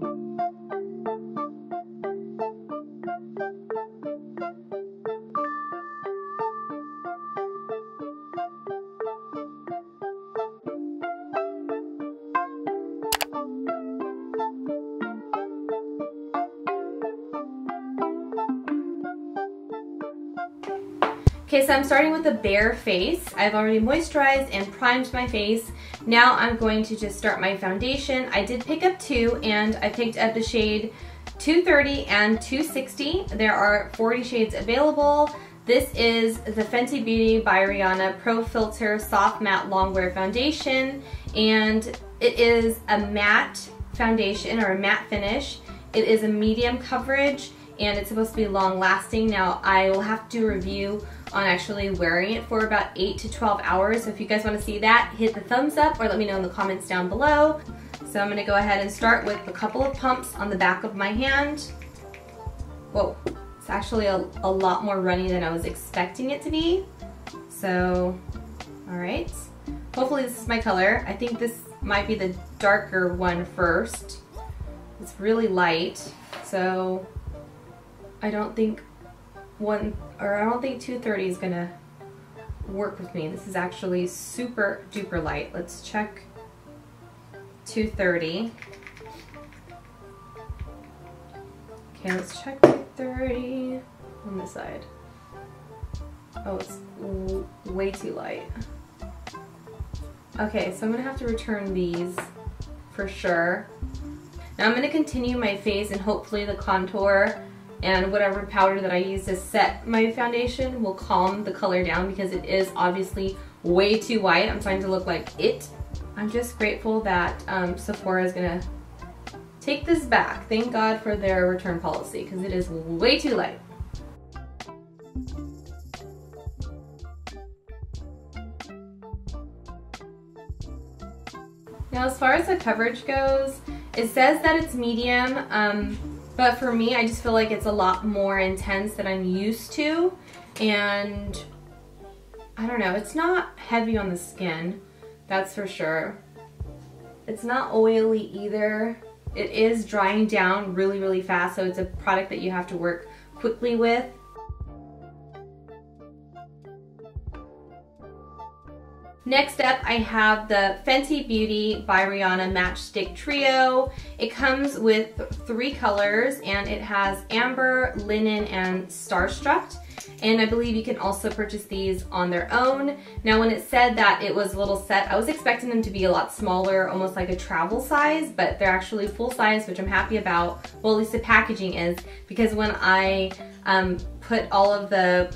Okay, so I'm starting with a bare face. I've already moisturized and primed my face. Now I'm going to just start my foundation. I did pick up two, and I picked up the shade 230 and 260. There are 40 shades available. This is the Fenty Beauty by Rihanna Pro Filter Soft Matte Longwear Foundation, and it is a matte foundation, or a matte finish. It is a medium coverage, and it's supposed to be long lasting. Now I will have to do a review on actually wearing it for about 8 to 12 hours. So if you guys want to see that, hit the thumbs up or let me know in the comments down below. So I'm going to go ahead and start with a couple of pumps on the back of my hand. Whoa, it's actually a lot more runny than I was expecting it to be. So, alright. Hopefully this is my color. I think this might be the darker one first. It's really light, so I don't think 230 is gonna work with me. This is actually super duper light. Let's check 230. Okay, let's check 230 on this side. Oh, it's way too light. Okay, so I'm gonna have to return these for sure. Now I'm gonna continue my face, and hopefully the contour and whatever powder that I use to set my foundation will calm the color down, because it is obviously way too white. I'm trying to look like it. I'm just grateful that Sephora is gonna take this back. Thank God for their return policy, because it is way too light. Now as far as the coverage goes, it says that it's medium, but for me, I just feel like it's a lot more intense than I'm used to, and I don't know, it's not heavy on the skin, that's for sure. It's not oily either. It is drying down really, really fast, so it's a product that you have to work quickly with. Next up, I have the Fenty Beauty by Rihanna Matchstick Trio. It comes with 3 colors, and it has Amber, Linen, and Starstruck. And I believe you can also purchase these on their own. Now when it said that it was a little set, I was expecting them to be a lot smaller, almost like a travel size, but they're actually full size, which I'm happy about. Well, at least the packaging is, because when I put all of the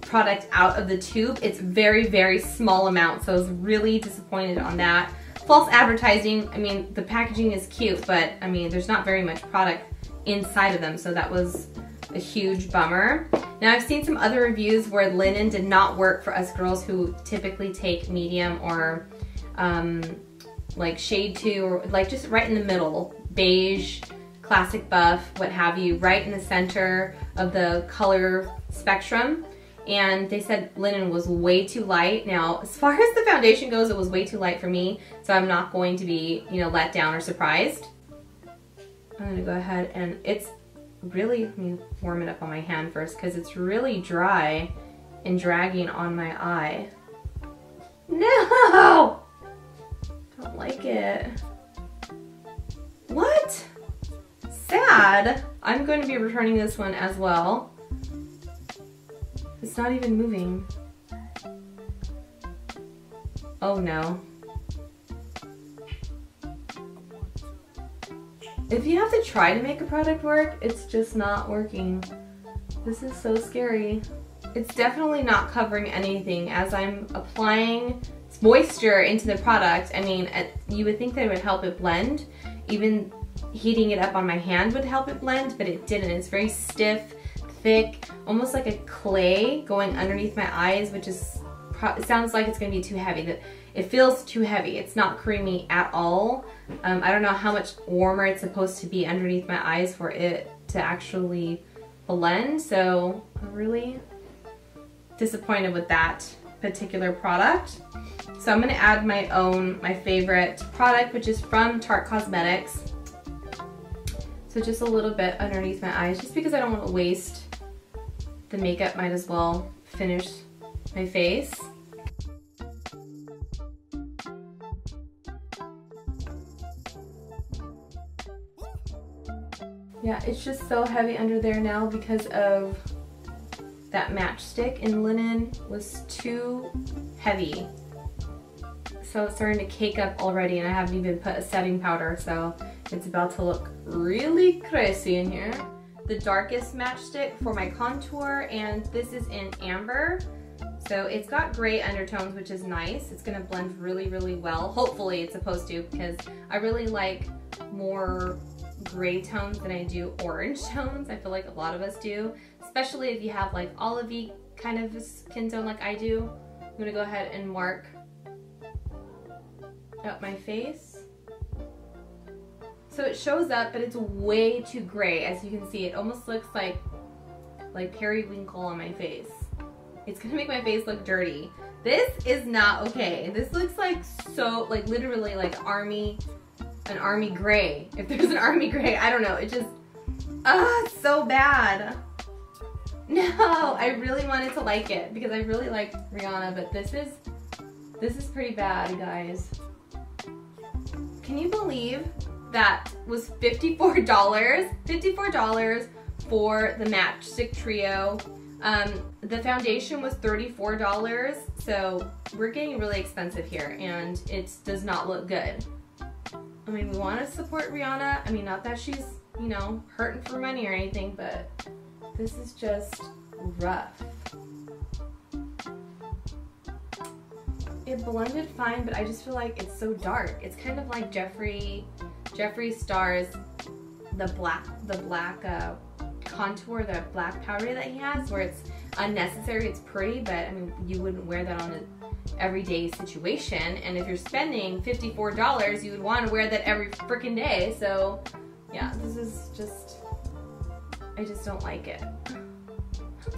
product out of the tube, it's very, very small amount, so I was really disappointed on that. False advertising. I mean, the packaging is cute, but I mean, there's not very much product inside of them, so that was a huge bummer. Now I've seen some other reviews where linen did not work for us girls who typically take medium or like shade 2, or like just right in the middle, beige, classic buff, what have you, right in the center of the color spectrum. And they said linen was way too light. Now, as far as the foundation goes, it was way too light for me, so I'm not going to be, you know, let down or surprised. I'm gonna go ahead, and it's really, let me warm it up on my hand first, because it's really dry and dragging on my eye. No! Don't like it. What? Sad. I'm going to be returning this one as well. It's not even moving. Oh no. If you have to try to make a product work, it's just not working. This is so scary. It's definitely not covering anything. As I'm applying moisture into the product, I mean, you would think that it would help it blend. Even heating it up on my hand would help it blend, but it didn't. It's very stiff, thick, almost like a clay going underneath my eyes, which is, it sounds like it's gonna be too heavy. It feels too heavy. It's not creamy at all. I don't know how much warmer it's supposed to be underneath my eyes for it to actually blend, so I'm really disappointed with that particular product. So I'm gonna add my favorite product, which is from Tarte Cosmetics. So just a little bit underneath my eyes, just because I don't want to waste the makeup, might as well finish my face. Yeah, it's just so heavy under there now because of that matchstick, and linen was too heavy. So it's starting to cake up already, and I haven't even put a setting powder, so it's about to look really crazy in here. The darkest matchstick for my contour, and this is in amber. So it's got gray undertones, which is nice. It's gonna blend really, really well. Hopefully it's supposed to, because I really like more gray tones than I do orange tones. I feel like a lot of us do, especially if you have like olivey kind of skin tone like I do. I'm gonna go ahead and mark up my face. So it shows up, but it's way too gray. As you can see, it almost looks like periwinkle on my face. It's gonna make my face look dirty. This is not okay. This looks like so, like literally like an army gray. If there's an army gray, I don't know. It just, it's so bad. No, I really wanted to like it because I really like Rihanna, but this is pretty bad, you guys. Can you believe that was $54? $54 for the Matchstick Trio. The foundation was $34, so we're getting really expensive here, and it does not look good. I mean, we want to support Rihanna. I mean, not that she's, you know, hurting for money or anything, but this is just rough. It blended fine, but I just feel like it's so dark. It's kind of like Jeffree Star's the black contour, the black powder that he has, where it's unnecessary. It's pretty, but I mean, you wouldn't wear that on an everyday situation. And if you're spending $54, you would want to wear that every freaking day. So yeah, this is just, I just don't like it. I'm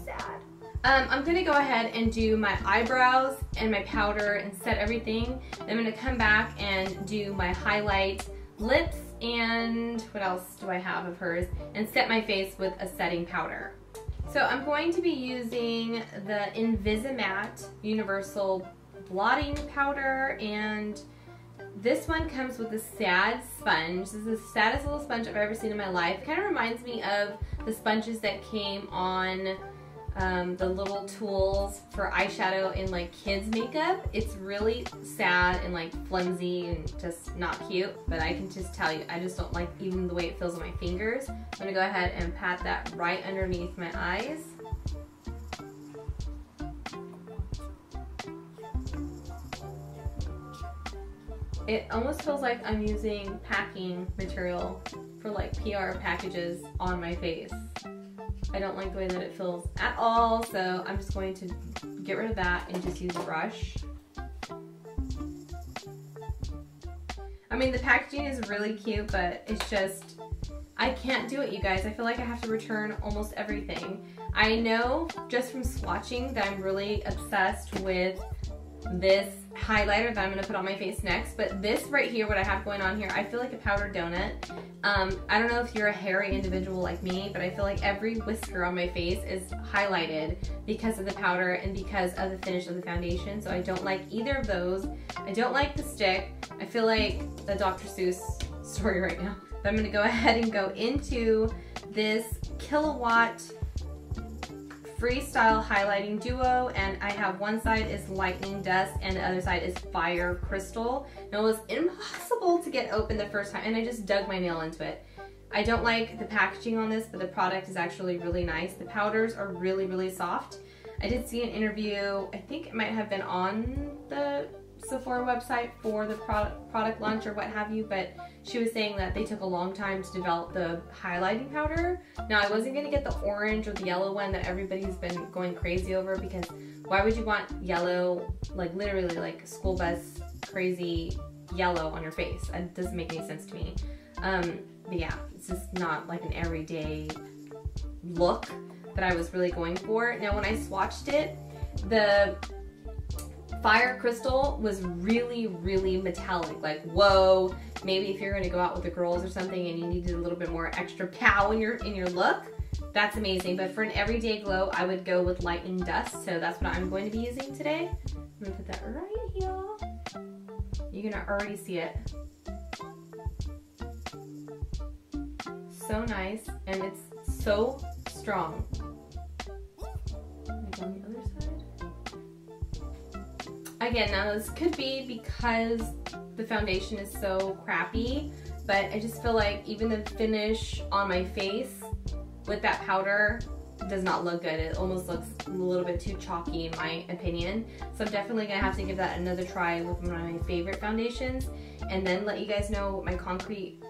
sad. I'm gonna go ahead and do my eyebrows and my powder and set everything. Then I'm gonna come back and do my highlight, lips, and what else do I have of hers, and set my face with a setting powder. So I'm going to be using the Invisimatte Universal Blotting Powder, and this one comes with a sad sponge. This is the saddest little sponge I've ever seen in my life. It kind of reminds me of the sponges that came on the little tools for eyeshadow in like kids makeup. It's really sad and like flimsy and just not cute, but I can just tell you, I just don't like even the way it feels on my fingers. I'm gonna go ahead and pat that right underneath my eyes. It almost feels like I'm using packing material for like PR packages on my face. I don't like the way that it feels at all, so I'm just going to get rid of that and just use a brush. I mean, the packaging is really cute, but it's just, I can't do it, you guys. I feel like I have to return almost everything. I know just from swatching that I'm really obsessed with this highlighter that I'm going to put on my face next, but this right here, what I have going on here, I feel like a powdered donut. I don't know if you're a hairy individual like me, but I feel like every whisker on my face is highlighted because of the powder and because of the finish of the foundation, so I don't like either of those. I don't like the stick. I feel like the Dr. Seuss story right now. But I'm going to go ahead and go into this Killawatt Freestyle Highlighting Duo, and I have one side is Lightning Dust and the other side is Fire Crystal. Now, it was impossible to get open the first time, and I just dug my nail into it. I don't like the packaging on this, but the product is actually really nice. The powders are really, really soft. I did see an interview, I think it might have been on the Sephora website for the product launch or what have you, but she was saying that they took a long time to develop the highlighting powder. Now, I wasn't going to get the orange or the yellow one that everybody's been going crazy over, because why would you want yellow, like literally like school bus crazy yellow on your face? It doesn't make any sense to me. But yeah, it's just not like an everyday look that I was really going for. Now, when I swatched it, the Fire Crystal was really, really metallic. Like, whoa, maybe if you're gonna go out with the girls or something and you needed a little bit more extra pow in your look, that's amazing. But for an everyday glow, I would go with Light and Dust. So that's what I'm going to be using today. I'm gonna put that right here. You're gonna already see it. So nice, and it's so strong. Maybe on the other side. Again, now this could be because the foundation is so crappy, but I just feel like even the finish on my face with that powder does not look good. It almost looks a little bit too chalky in my opinion. So I'm definitely gonna have to give that another try with one of my favorite foundations and then let you guys know what my concrete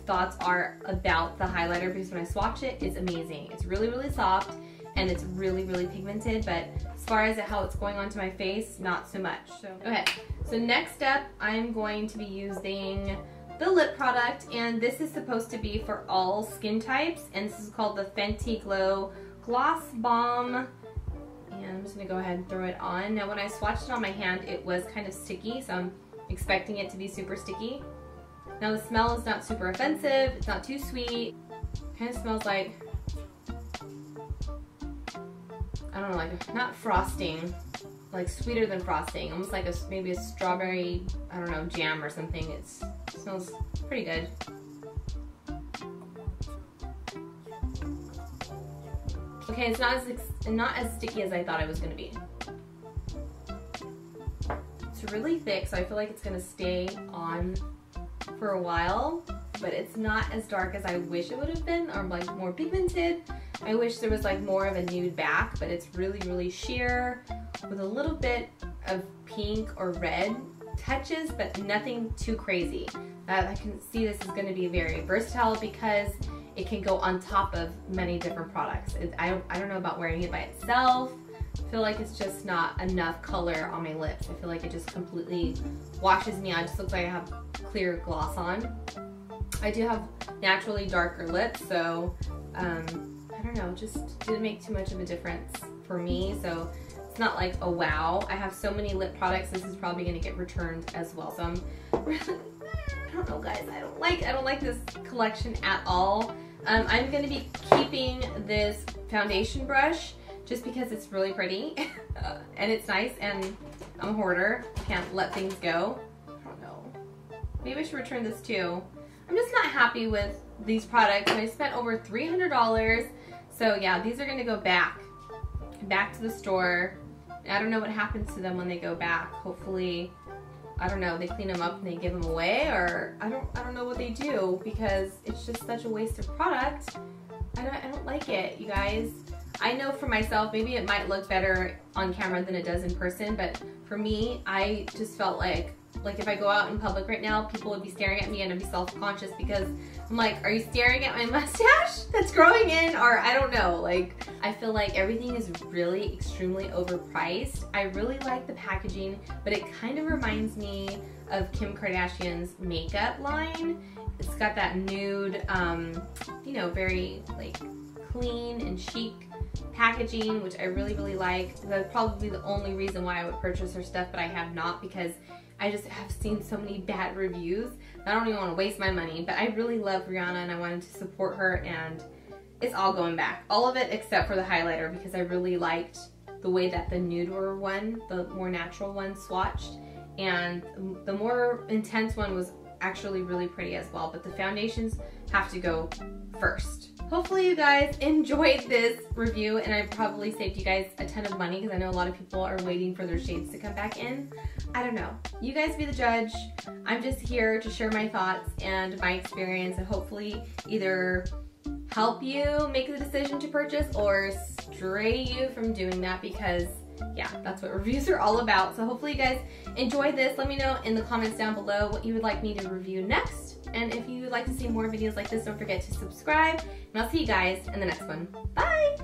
thoughts are about the highlighter, because when I swatch it, it's amazing. It's really, really soft and it's really, really pigmented, but as far as how it's going onto my face, not so much. Okay, so next up, I'm going to be using the lip product, and this is supposed to be for all skin types, and this is called the Fenty Glow Gloss Balm, and I'm just gonna go ahead and throw it on. Now when I swatched it on my hand, it was kind of sticky, so I'm expecting it to be super sticky. Now the smell is not super offensive, it's not too sweet. It kind of smells like, I don't know, like not frosting, like sweeter than frosting, almost like maybe a strawberry, I don't know, jam or something. It smells pretty good. Okay, it's not as sticky as I thought it was gonna be. It's really thick, so I feel like it's gonna stay on for a while, but it's not as dark as I wish it would have been, or like more pigmented. I wish there was like more of a nude back, but it's really, really sheer with a little bit of pink or red touches, but nothing too crazy. I can see this is going to be very versatile because it can go on top of many different products. I don't know about wearing it by itself. I feel like it's just not enough color on my lips. I feel like it just completely washes me out. It just looks like I have clear gloss on. I do have naturally darker lips, so I don't know, just didn't make too much of a difference for me. So it's not like a wow. I have so many lip products, this is probably gonna get returned as well. So I'm really, I don't know guys, I don't like this collection at all. I'm gonna be keeping this foundation brush just because it's really pretty and it's nice, and I'm a hoarder, can't let things go. I don't know, maybe I should return this too. I'm just not happy with these products, and I spent over $300. So yeah, these are gonna go back to the store. I don't know what happens to them when they go back. Hopefully, I don't know, they clean them up and they give them away, or I don't know what they do, because it's just such a waste of product. I don't like it, you guys. I know for myself, maybe it might look better on camera than it does in person, but for me, I just felt like if I go out in public right now, people would be staring at me and I'd be self-conscious because I'm like, are you staring at my mustache that's growing in? Or I don't know, like, I feel like everything is really extremely overpriced. I really like the packaging, but it kind of reminds me of Kim Kardashian's makeup line. It's got that nude, you know, very like clean and chic packaging, which I really, really like. That's probably the only reason why I would purchase her stuff, but I have not, because I just have seen so many bad reviews. I don't even want to waste my money, but I really love Rihanna and I wanted to support her, and it's all going back. All of it except for the highlighter, because I really liked the way that the nuder one, the more natural one, swatched, and the more intense one was actually really pretty as well, but the foundations have to go first. Hopefully you guys enjoyed this review, and I probably saved you guys a ton of money, because I know a lot of people are waiting for their shades to come back in. I don't know. You guys be the judge. I'm just here to share my thoughts and my experience, and hopefully either help you make the decision to purchase or stray you from doing that, because yeah, that's what reviews are all about. So hopefully you guys enjoyed this. Let me know in the comments down below what you would like me to review next. And if you would like to see more videos like this, don't forget to subscribe. And I'll see you guys in the next one. Bye!